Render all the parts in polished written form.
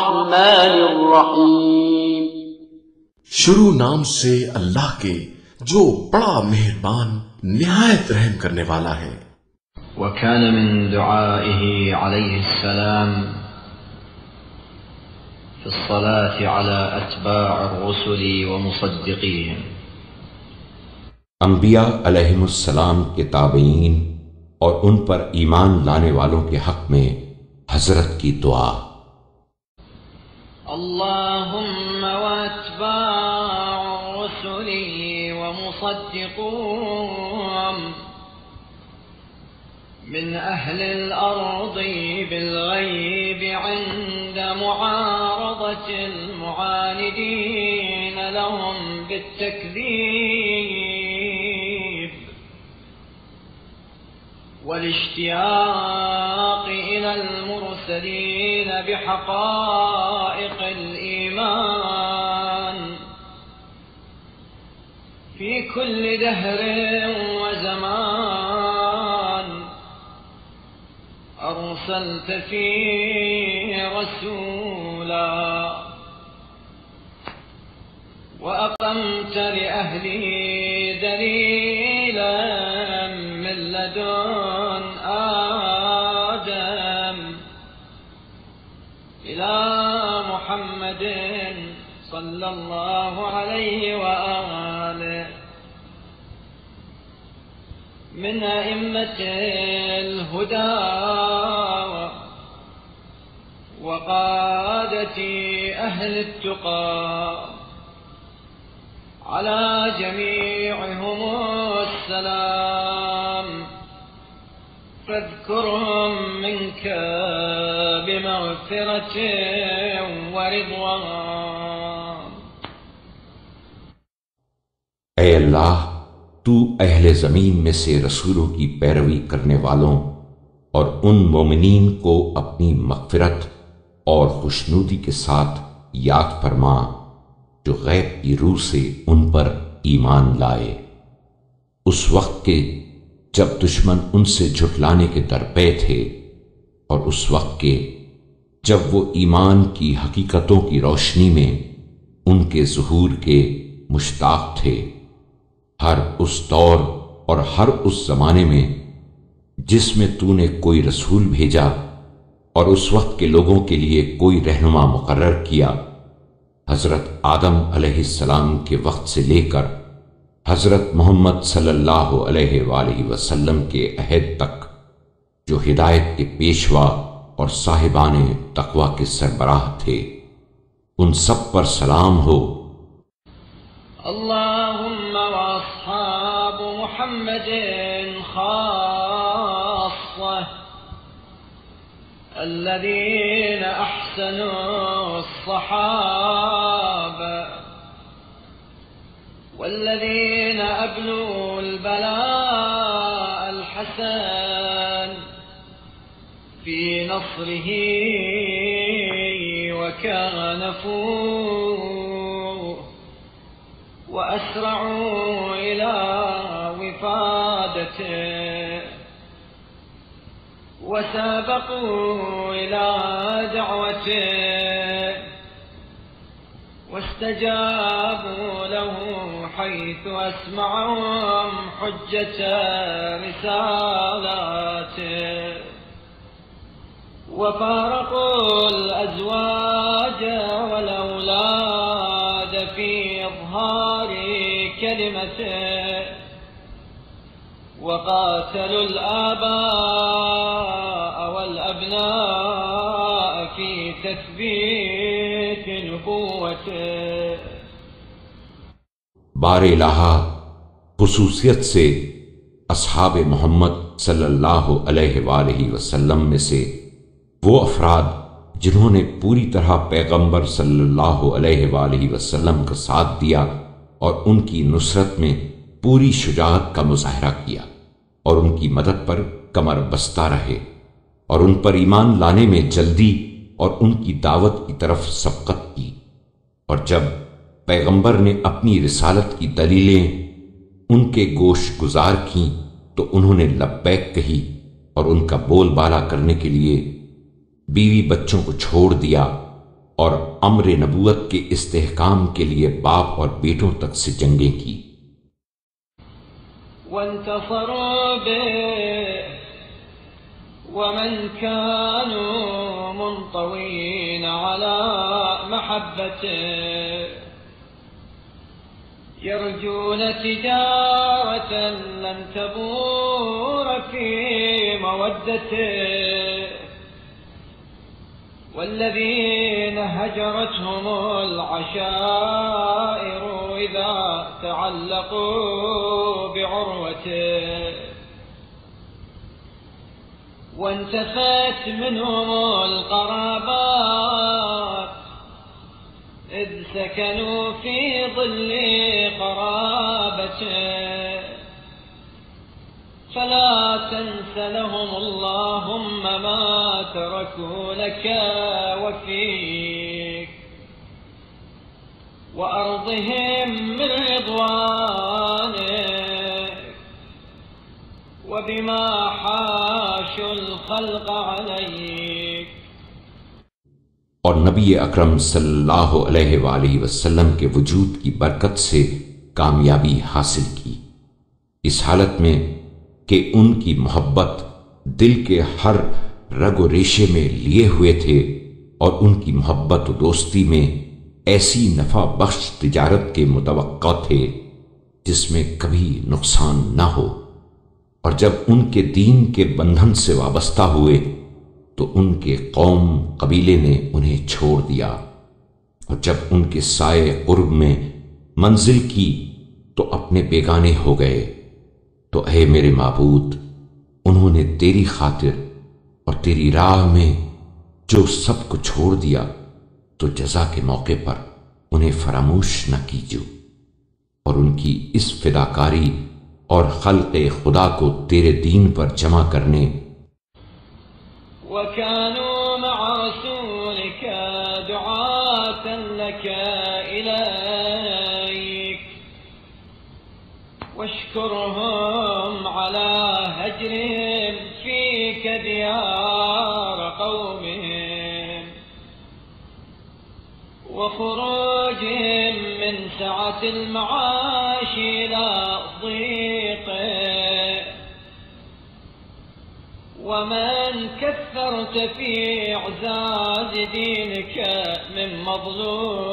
रहमानिर्रहीम। शुरू नाम से अल्लाह के जो बड़ा मेहरबान निहायत रहम करने वाला है। वकान मिन दुआइही अलैहिस्सलाम फिस्सलाति अला अत्बाइर रुसुली व मुसद्दिक़ीहिम। अंबिया अलैहिमुस्सलाम के ताबईन और उन पर ईमान लाने वालों के हक में हजरत की दुआ। अल्लाहुम्मा वअत्बाइर रुसुली व मुसद्दिक़ूहुम मिन अहलिल अर्ज़ि बिल ग़ैबि इंद मुआरज़तिल मुआनिदीन लहुम बित्तकज़ीब वलिश्तियाक़ इलल मुरसलीन बिहक़ाइक़िल ईमान फ़ी कुल्लि दहरिन व ज़मान अरसलत फ़ीहि रसूला व अक़मत लिअहलिही दलीलन मिन लदुन आदम इला मुहम्मदिन सल्लल्लाहु अलैहि व आलिहि मिन अइम्मतिल हुदा व क़ादति अहलित तुक़ा अला जमीअहुमुस्सलाम फ़ज़्कुरहुम मिनक बिमग़फ़िरतिन व रिज़वान। ऐ अल्लाह, तू अहले ज़मीन में से रसूलों की पैरवी करने वालों और उन मोमिनीन को अपनी मग़फ़िरत और खुशनूदी के साथ याद फरमा जो गैब की रूह से उन पर ईमान लाए, उस वक्त के जब दुश्मन उनसे झुठलाने के दरपे थे, और उस वक्त के जब वो ईमान की हकीकतों की रोशनी में उनके ज़ुहूर के मुश्ताक़ थे। हर उस दौर और हर उस ज़माने में जिसमें तूने कोई रसूल भेजा और उस वक्त के लोगों के लिए कोई रहनुमा मुकर्रर किया, हज़रत आदम अलैहिस्सलाम के वक्त से लेकर हज़रत मोहम्मद सल्लल्लाहु अलैहि वसल्लम के अहद तक, जो हिदायत के पेशवा और साहिबाने तक़वा के सरबराह थे, उन सब पर सलाम हो। अल्लाहुम्मा व अस्हाब मुहम्मदिन खास्सा अल्लज़ीन अहसनु अस्सहाबा वल्लज़ीन अब्लुल बलाअल हसन फ़ी नस्रिही व कानफूह व अस्रअू इला विफ़ादतिह व सबक़ू इला दअवतिह वस्तजाबू लहू हय्थु अस्मअहुम हुज्जत रिसालातिह व फ़ारक़ुल अज़वाज वल औलाद फ़ी इज़हारि कलिमतिह व क़ातलुल आबाअ वल अब्नाअ फ़ी तस्बीत नुबुव्वतिह। बार-ए-इलाहा खुसूसियत से अस्हाब मोहम्मद सल्लल्लाहु अलैहि वसल्लम में से वो अफराद जिन्होंने पूरी तरह पैगंबर सल्लल्लाहु अलैहि वसल्लम का साथ दिया और उनकी नुसरत में पूरी शुजाअत का मुजाहरा किया और उनकी मदद पर कमर बस्ता रहे और उन पर ईमान लाने में जल्दी और उनकी दावत की तरफ सबकत की, और जब पैगंबर ने अपनी रिसालत की दलीलें उनके गोश गुजार की तो उन्होंने लब्बैक कही और उनका बोलबाला करने के लिए बीवी बच्चों को छोड़ दिया और अम्र नबूवत के इस्तेहकाम के लिए बाप और बेटों तक से जंगें की। वंतसरू बिह वमन कानू मुंतवीन अला महब्बतिह यरजून तिजारतन लन तबूर फी मवद्दतिह والذين هجرتهم العشائر إذا تعلقوا بعروته وانتفت منهم القرابات إذ سكنوا في ظل قرابته فلا تنس لهم اللهم ما تركوا لك وفيك وأرضهم من رضوانك وبما حاشوا الخلق عليك। और नबी अकरम सल्लल्लाहु अलैहि वसल्लम के वजूद की बरकत से कामयाबी हासिल की, इस हालत में कि उनकी मोहब्बत दिल के हर रगो रेशे में लिए हुए थे और उनकी मोहब्बत और दोस्ती में ऐसी नफा बख्श तिजारत के मुतवक्का थे जिसमें कभी नुकसान न हो। और जब उनके दीन के बंधन से वाबस्ता हुए तो उनके कौम कबीले ने उन्हें छोड़ दिया, और जब उनके साये कुर्ब में मंजिल की तो अपने बेगाने हो गए। तो ऐ मेरे माबूद, उन्होंने तेरी खातिर और तेरी राह में जो सब कुछ छोड़ दिया तो जज़ा के मौके पर उन्हें फरामोश न कीजिए, और उनकी इस फिदाकारी और खल्क़े खुदा को तेरे दीन पर जमा करने वकानू मअ रसूलिक दुआतन लक इलैक वश्कुरहुम अला हजरिहिम फीक दियार कौमिहिम वखुरूजिहिम मिन सअतिल मआश इला ضيقه ومن كثرت في إعزاز دينك من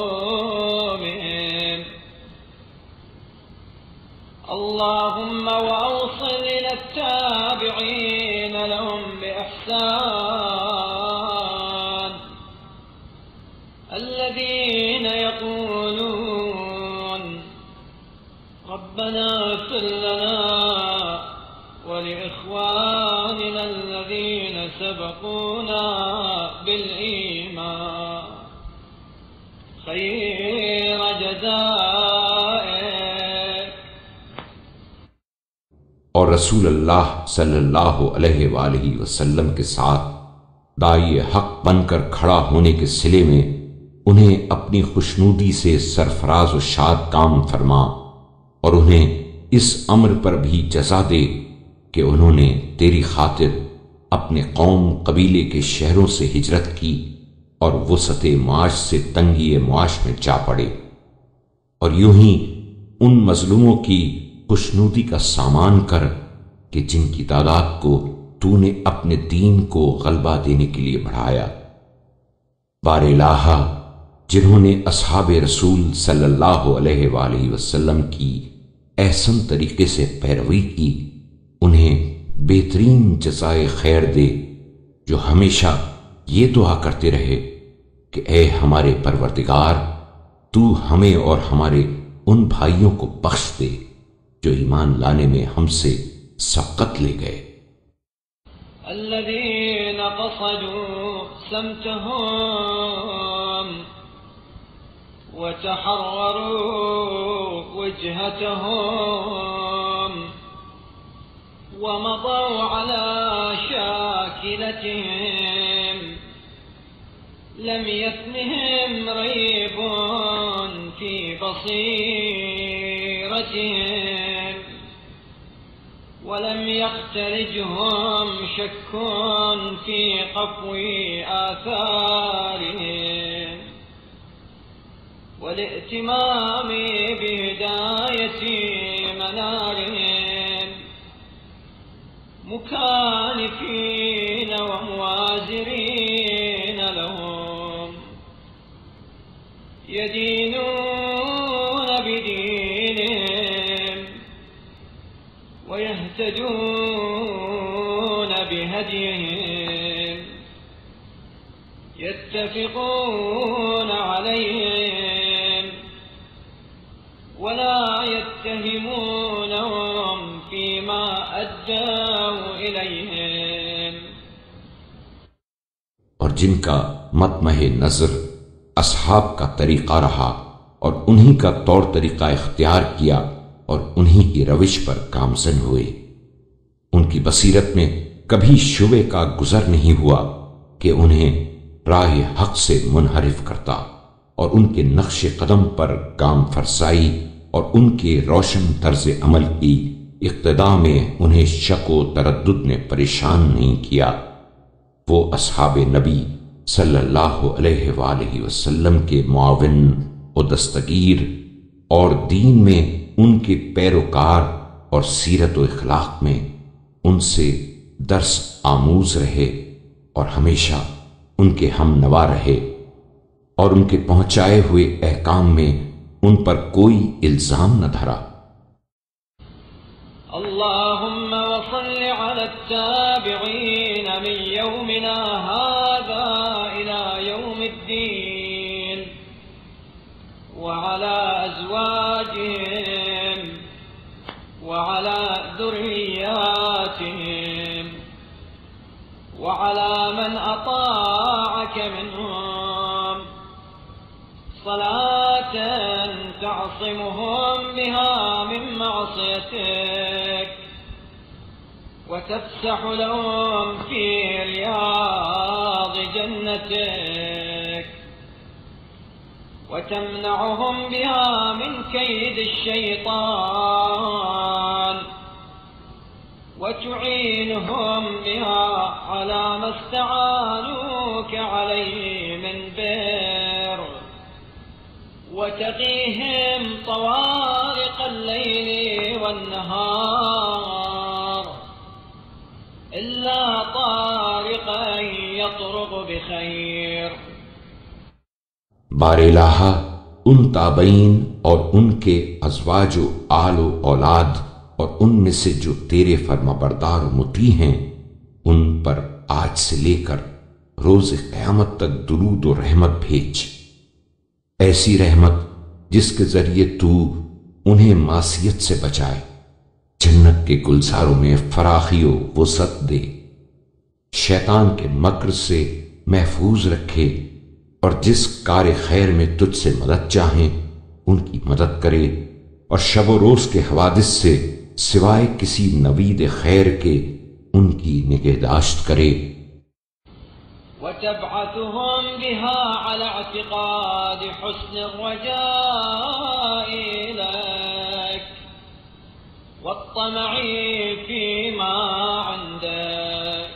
مظلومهم اللهم وأوصل إلى التابعين لهم بإحسان الذين يقولون ربنا اغفر لنا ولإخواننا الذين سبقونا بالإيمان خير جزائك। और रसूल अल्लाह सल्लल्लाहु अलैहि वसल्लम के साथ दाई हक बनकर खड़ा होने के सिले में उन्हें अपनी खुशनूदी से सरफराज व शाद काम फरमा, और उन्हें इस अम्र पर भी जज़ा दे कि उन्होंने तेरी खातिर अपने कौम कबीले के शहरों से हिजरत की और वसते मुआश से तंगी मुआश में जा पड़े, और यूं ही उन मजलूमों की खुशनूदी का सामान कर कि जिनकी तादाद को तूने अपने दीन को गलबा देने के लिए बढ़ाया। बारेलाहा, जिन्होंने असहाबे रसूल सल्लल्लाहु अलैहि वसल्लम की एहसन तरीके से पैरवी की, उन्हें बेहतरीन जज़ाए खैर दे, जो हमेशा ये दुआ करते रहे कि ए हमारे परवरदिगार, तू हमें और हमारे उन भाइयों को बख्श दे जो ईमान लाने में हमसे सबकत ले गए। الذين قصدوا سمتهم وتحرروا وجهتهم ومضوا على شاكلتهم لم يثنهم ريب في بصيرتهم ولم يختلجهم شك في قفو آثارهم والائتمام بهداية منارهم مكانفين وموازرين لهم يدينون بدينهم ويهتدون بهديهم يتفقون عليهم ولا يتهمونهم فيما أدوا إليهم. और जिनका मतमहे नजर असहाब का तरीका रहा और उन्हीं का तौर तरीका इख्तियार किया और उन्हीं की रविश पर गामजन हुए, उनकी बसीरत में कभी शुबे का गुजर नहीं हुआ कि उन्हें राह हक से मुनहरिफ करता और उनके नक्शे कदम पर गाम फरसाई और उनके रोशन तर्ज अमल की इक्तदा में उन्हें शक व तरद्दुद ने परेशान नहीं किया। वो असहाब नबी सल्लल्लाहु अलैहि वसल्लम के मुआविन व दस्तगीर और दीन में उनके पैरोकार और सीरत व इखलाक में उनसे दर्स आमूज रहे और हमेशा उनके हम नवा रहे और उनके पहुंचाए हुए अहकाम में उन पर कोई इल्जाम न धरा। अल्लाहुम्मा वसल्लि अला त्ताबिईन मिन यौमिना हाज़ा इला यौमिद्दीन व अला अज़वाजिहिम व अला ذُرِّيَّاتِهِمْ व अला मन अताअक मिनहुम صلاة تعصمهم بها من معصيتك وتفسح لهم في رياض جنتك وتمنعهم بها من كيد الشيطان وتعينهم بها على ما استعانوك عليه من بر وتقيهم طوارق الليل والنهار إلا طارقا يطرق بخير. बारेलाहा उन ताबईन और उनके अज़वाजो आलो औलाद और उनमें से जो तेरे फर्माबरदार मुती हैं उन पर आज से लेकर रोज क़यामत तक दुरूद और रहमत भेज, ऐसी रहमत जिसके जरिए तू उन्हें मासियत से बचाए, जन्नत के गुलजारों में फराखी व वसअत दे, शैतान के मक्र से महफूज रखे और जिस कार खैर में तुझसे मदद चाहें उनकी मदद करे और शब व रोज के हवादिस से सिवाय किसी नवीद खैर के उनकी निगहदाश्त करे। وتبعثهم بها على اعتقاد حسن الرجاء لك والطمع فيما عندك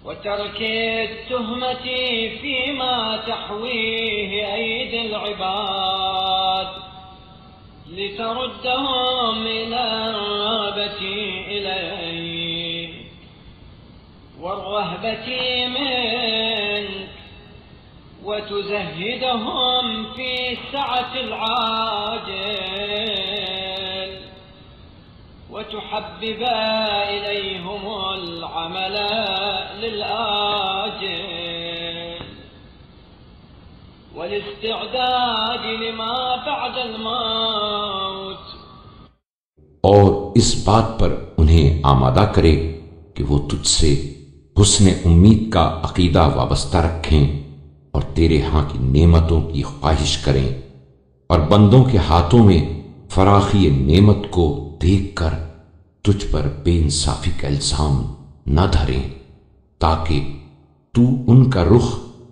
وترك التهمة فيما تحويه أيدي العباد لتردهم إلى الرغبة إليك والرهبة منك وتزهدهم في سعة العاجل وتحبب إليهم العمل للآجل والاستعداد لما بعد الموت. और इस बात पर उन्हें आमादा करे कि वो तुझसे हुस्न उम्मीद का अकीदा वाबस्ता रखें और तेरे हां की नेमतों की ख्वाहिश करें और बंदों के हाथों में फराखी नेमत को देखकर तुझ पर बेइंसाफी का इल्जाम न धरें, ताकि तू उनका रुख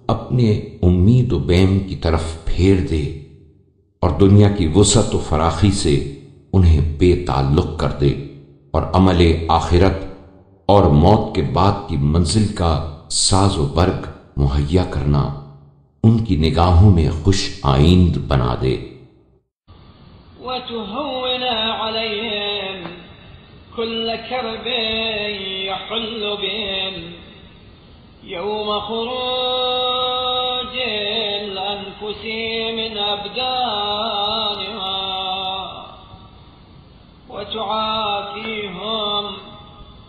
अपने उम्मीद व बैम की तरफ फेर दे और दुनिया की वसअत व फराखी से उन्हें बेताल्लुक कर दे और अमले आखिरत और मौत के बाद की मंजिल का साज व बर्ग मुहैया करना उनकी निगाहों में खुश आइंद बना दे। وتهون عليهم كل كرب يحل بهم يوم خروج الأنفس من أبدانها وتعافيهم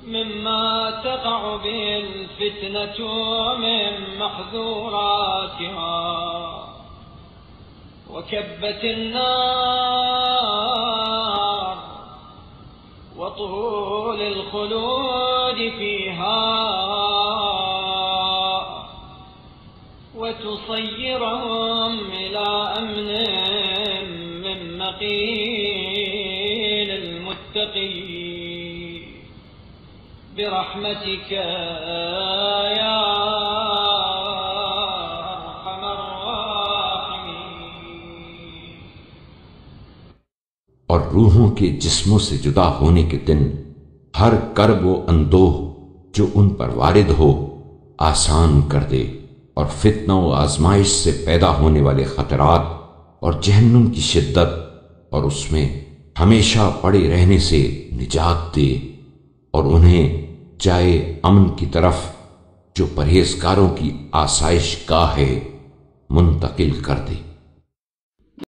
مما تقع به الفتنة من محذوراتها وكبت النار وطول الخلود فيها وتصيرهم إلى أمن من مقيل المتقين برحمتك يا أرحم الراحمين। और रूहों के जिस्मों से जुदा होने के दिन हर कर्ब व अंदोह जो उन पर वारिद हो आसान कर दे, और फितना व आजमाइश से पैदा होने वाले खतरात और जहन्नुम की शिद्दत और उसमें हमेशा पड़े रहने से निजात दे, और उन्हें जाए अमन की तरफ जो परहेजगारों की आसाइश गाह है मुंतकिल कर दे।